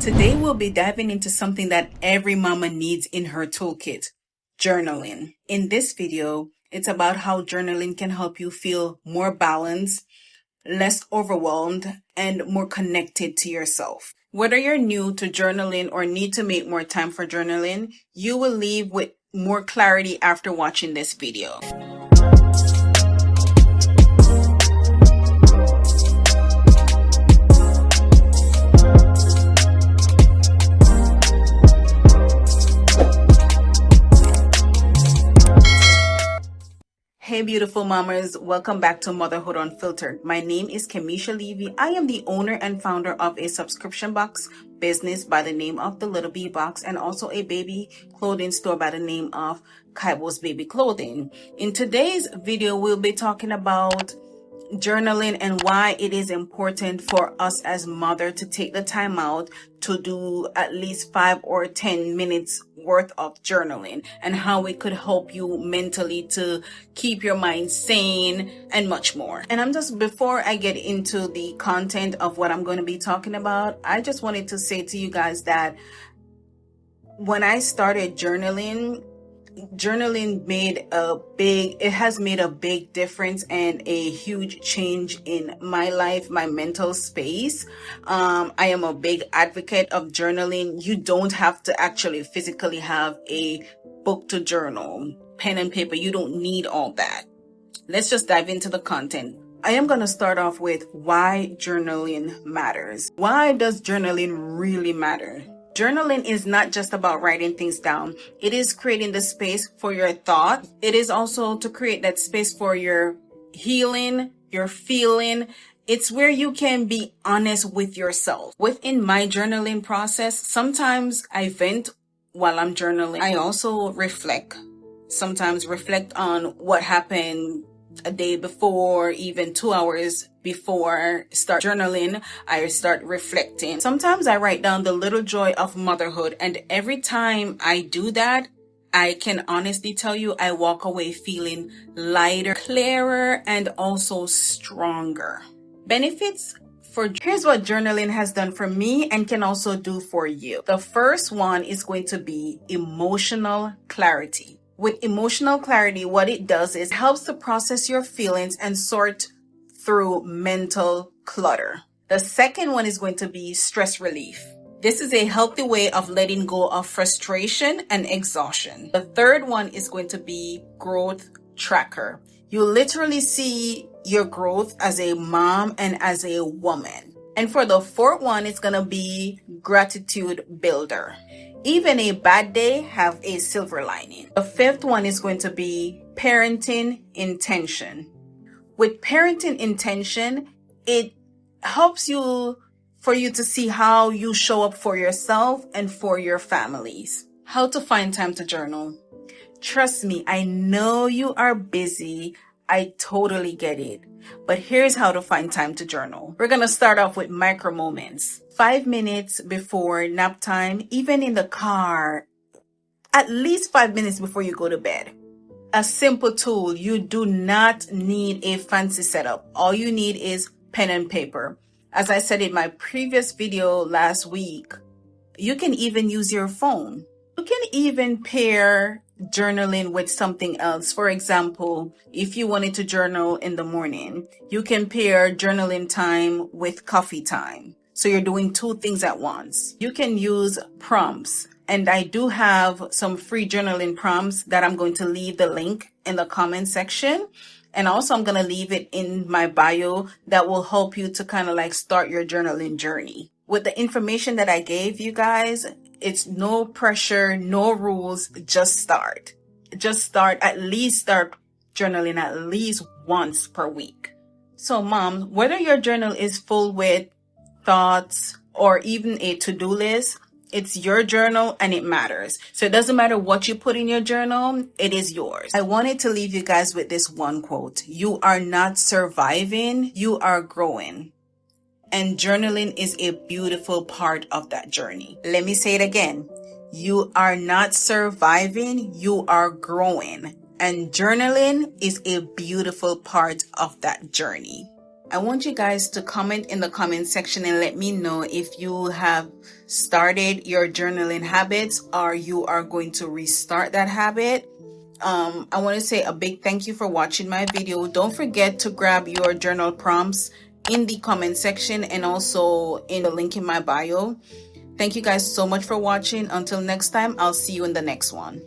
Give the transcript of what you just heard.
Today we'll be diving into something that every mama needs in her toolkit, journaling. In this video, it's about how journaling can help you feel more balanced, less overwhelmed, and more connected to yourself. Whether you're new to journaling or need to make more time for journaling, you will leave with more clarity after watching this video. Hey beautiful mamas, welcome back to Motherhood Unfiltered. My name is Kemisha Levy. I am the owner and founder of a subscription box business by the name of The Little Bee Box and also a baby clothing store by the name of Kaibo's Baby Clothing. In today's video, we'll be talking about journaling and why it is important for us as mother to take the time out to do at least 5 or 10 minutes worth of journaling and how it could help you mentally to keep your mind sane and much more. And before I get into the content of what I'm going to be talking about, I just wanted to say to you guys that when I started journaling has made a big difference and a huge change in my life, my mental space. I am a big advocate of journaling. You don't have to actually physically have a book to journal, pen and paper. You don't need all that. Let's just dive into the content. I am going to start off with why journaling matters. Why does journaling really matter? Journaling is not just about writing things down. It is creating the space for your thought. It is also to create that space for your healing, your feeling. It's where you can be honest with yourself. Within my journaling process, sometimes I vent while I'm journaling. I also sometimes reflect on what happened a day before, even 2 hours before I start journaling, I start reflecting. Sometimes I write down the little joy of motherhood, and every time I do that, I can honestly tell you I walk away feeling lighter, clearer, and also stronger. Benefits here's what journaling has done for me and can also do for you. The first one is going to be emotional clarity. With emotional clarity, what it does is helps to process your feelings and sort through mental clutter. The second one is going to be stress relief. This is a healthy way of letting go of frustration and exhaustion. The third one is going to be growth tracker. You literally see your growth as a mom and as a woman. And for the fourth one, it's going to be gratitude builder. Even a bad day have a silver lining. The fifth one is going to be parenting intention. With parenting intention, it helps for you to see how you show up for yourself and for your families. How to find time to journal. Trust me, I know you are busy. I totally get it. But here's how to find time to journal. We're going to start off with micro moments. 5 minutes before nap time, even in the car, at least 5 minutes before you go to bed. A simple tool. You do not need a fancy setup. All you need is pen and paper. As I said in my previous video last week, you can even use your phone. You can even pair journaling with something else. For example, if you wanted to journal in the morning, you can pair journaling time with coffee time. So you're doing two things at once. You can use prompts. And I do have some free journaling prompts that I'm going to leave the link in the comment section. And also I'm going to leave it in my bio that will help you to kind of like start your journaling journey. With the information that I gave you guys, it's no pressure, no rules, just start. Start journaling at least once per week. So mom, whether your journal is full with thoughts or even a to-do list, it's your journal and it matters. So it doesn't matter what you put in your journal, it is yours. I wanted to leave you guys with this one quote. You are not surviving, you are growing. And journaling is a beautiful part of that journey. Let me say it again. You are not surviving, you are growing. And journaling is a beautiful part of that journey. I want you guys to comment in the comment section and let me know if you have started your journaling habits or you are going to restart that habit. I want to say a big thank you for watching my video. Don't forget to grab your journal prompts in the comment section and also in the link in my bio. Thank you guys so much for watching. Until next time, I'll see you in the next one.